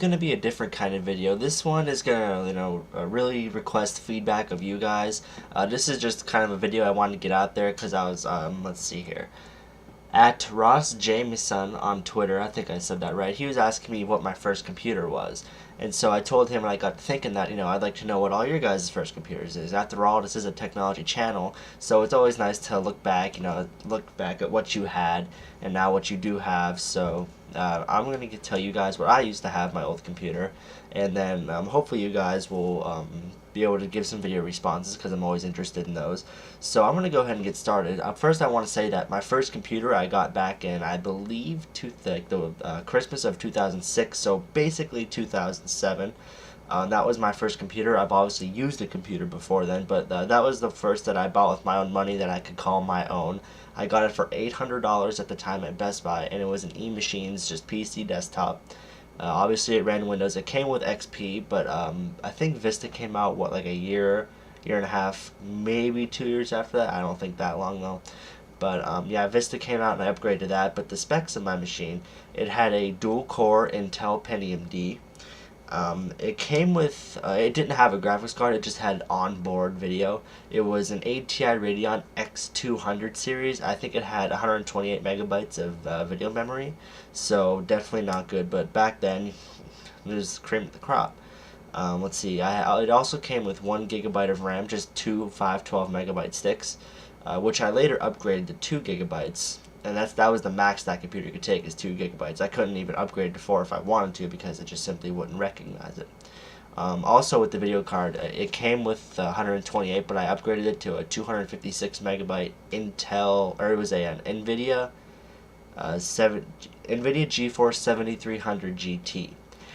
going to be a different kind of video. This one is going to, really request feedback of you guys. This is just kind of a video I wanted to get out there because I was, let's see here, at Ross Jameson on Twitter. I think I said that right. He was asking me what my first computer was. And so I told him, and I got thinking that, I'd like to know what all your guys' first computers is. After all, this is a technology channel, so it's always nice to look back, look back at what you had and now what you do have. So I'm going to tell you guys what I used to have, my old computer, and then hopefully you guys will be able to give some video responses because I'm always interested in those. So I'm going to go ahead and get started. First I want to say that my first computer I got back in, I believe, the Christmas of 2006, so basically 2007. That was my first computer. I've obviously used a computer before then, but that was the first that I bought with my own money that I could call my own. I got it for $800 at the time at Best Buy, and it was an E-Machines, just PC desktop. Obviously it ran Windows. It came with XP, but I think Vista came out, like a year and a half, maybe 2 years after that. I don't think that long though. But yeah, Vista came out and I upgraded that. But the specs of my machine, it had a dual-core Intel Pentium D. It came with, it didn't have a graphics card, it just had onboard video. It was an ATI Radeon X200 series. I think it had 128 megabytes of video memory, so definitely not good, but back then, it was cream of the crop. Let's see, it also came with 1 gigabyte of RAM, just two 512 megabyte sticks, which I later upgraded to 2 gigabytes. And that was the max that computer could take, is 2 gigabytes. I couldn't even upgrade to 4 if I wanted to because it just simply wouldn't recognize it. Also with the video card, it came with 128, but I upgraded it to a 256 megabyte Intel, or it was an NVIDIA NVIDIA GeForce 7300 GT.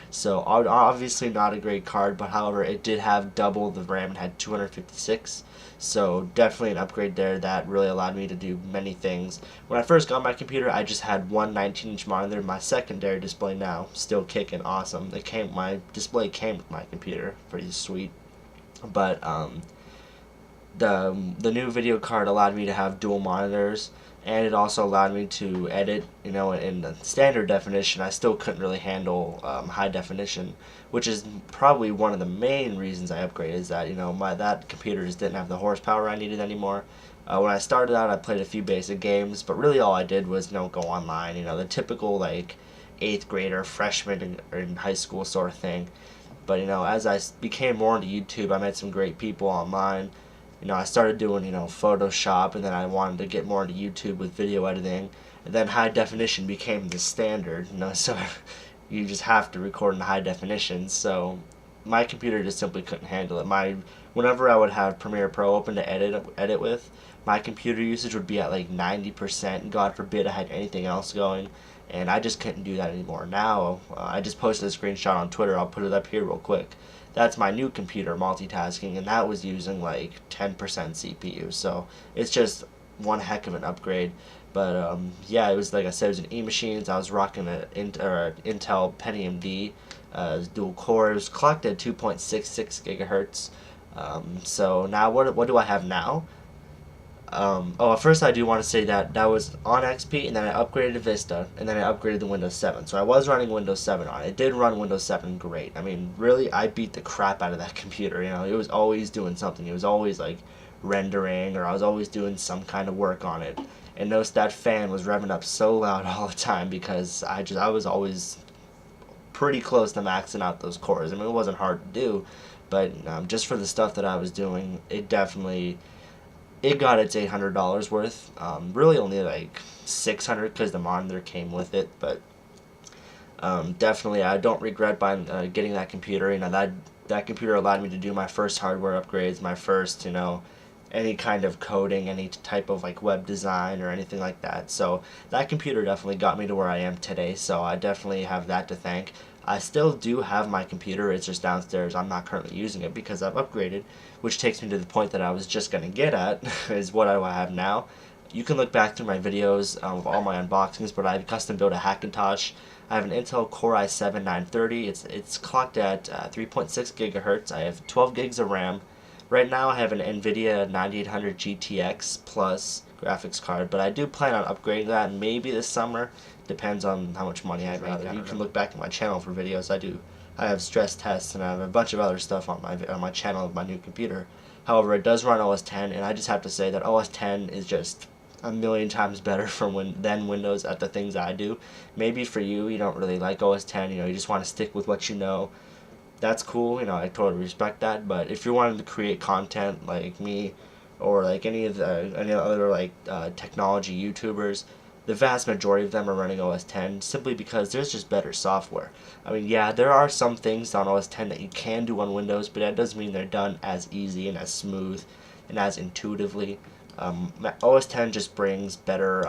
So obviously not a great card, but however it did have double the RAM and had 256. So definitely an upgrade there that really allowed me to do many things. When I first got my computer, I just had one 19-inch monitor. My secondary display now, still kicking awesome. My display came with my computer, pretty sweet. But the new video card allowed me to have dual monitors, and it also allowed me to edit, in the standard definition. I still couldn't really handle high definition, which is probably one of the main reasons I upgraded, is that, that computer just didn't have the horsepower I needed anymore. When I started out, I played a few basic games, but really all I did was, go online, the typical, 8th grader, freshman in high school sort of thing. But, as I became more into YouTube, I met some great people online. I started doing, Photoshop, and then I wanted to get more into YouTube with video editing, and then high definition became the standard, so you just have to record in high definition. So my computer just simply couldn't handle it. Whenever I would have Premiere Pro open to edit with, my computer usage would be at 90%. God forbid I had anything else going, and I just couldn't do that anymore. Now, I just posted a screenshot on Twitter. I'll put it up here real quick. That's my new computer multitasking, and that was using 10% CPU. So it's just one heck of an upgrade. But yeah, it was, like I said, it was an E-Machines. I was rocking an Intel Pentium D, dual core. It was clocked at 2.66 gigahertz. So now what do I have now? First I do want to say that was on XP, and then I upgraded to Vista, and then I upgraded to Windows 7. So I was running Windows 7 on it. It did run Windows 7 great. I mean, really, I beat the crap out of that computer. It was always doing something. It was always rendering, or I was always doing some kind of work on it. And notice that fan was revving up so loud all the time because I was always pretty close to maxing out those cores. I mean, it wasn't hard to do, but just for the stuff that I was doing, it got its $800 worth. Really only $600 because the monitor came with it, but definitely I don't regret buying getting that computer. That computer allowed me to do my first hardware upgrades, my first any kind of coding, any type of web design or anything like that. So that computer definitely got me to where I am today, so I definitely have that to thank. I still do have my computer, it's just downstairs. I'm not currently using it because I've upgraded, which takes me to the point that I was just going to get at, is what I have now. You can look back through my videos of all my unboxings, but I've custom built a Hackintosh. I have an Intel Core i7-930. It's clocked at 3.6 gigahertz. I have 12 gigs of RAM. Right now I have an NVIDIA 9800 GTX Plus graphics card, but I do plan on upgrading that maybe this summer. Depends on how much money I make. You can look back at my channel for videos. I do I have stress tests, and I have a bunch of other stuff on my channel of my new computer. However, it does run OS 10, and I just have to say that OS 10 is just a million times better than Windows at the things I do. Maybe for you, you don't really like OS 10. You just want to stick with what you know. That's cool. I totally respect that. But if you're wanting to create content like me, or like any other like technology YouTubers, the vast majority of them are running OS 10 simply because there's just better software. I mean, yeah, there are some things on OS 10 that you can do on Windows, but that doesn't mean they're done as easy and as smooth and as intuitively. OS 10 just brings better,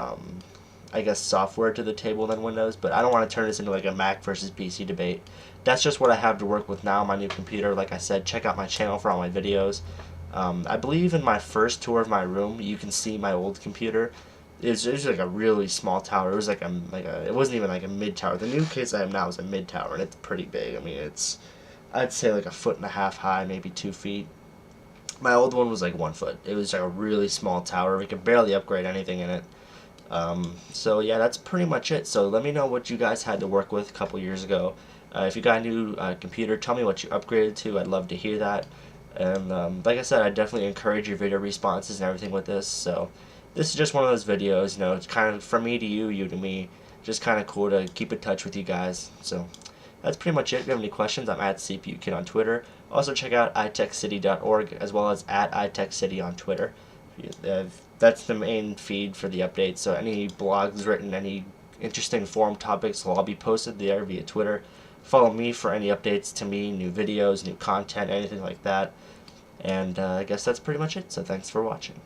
I guess, software to the table than Windows, but I don't want to turn this into like a Mac versus PC debate. That's just what I have to work with now on my new computer. Like I said, check out my channel for all my videos. I believe in my first tour of my room, you can see my old computer. It was like a really small tower. It was it wasn't even like a mid tower. The new case I have now is a mid tower, and it's pretty big. I mean, I'd say like a foot and a half high, maybe 2 feet. My old one was like 1 foot. It was like a really small tower. We could barely upgrade anything in it. So yeah, that's pretty much it. So let me know what you guys had to work with a couple years ago. If you got a new computer, tell me what you upgraded to. I'd love to hear that. And like I said, I definitely encourage your video responses and everything with this. So this is just one of those videos. It's kind of from me to you, you to me. Just kind of cool to keep in touch with you guys. So that's pretty much it. If you have any questions, I'm at CPUKid on Twitter. Also check out itechcity.org as well as at itechcity on Twitter. That's the main feed for the updates. So any blogs written, any interesting forum topics will all be posted there via Twitter. Follow me for any updates to me, new videos, new content, anything like that. And I guess that's pretty much it. So thanks for watching.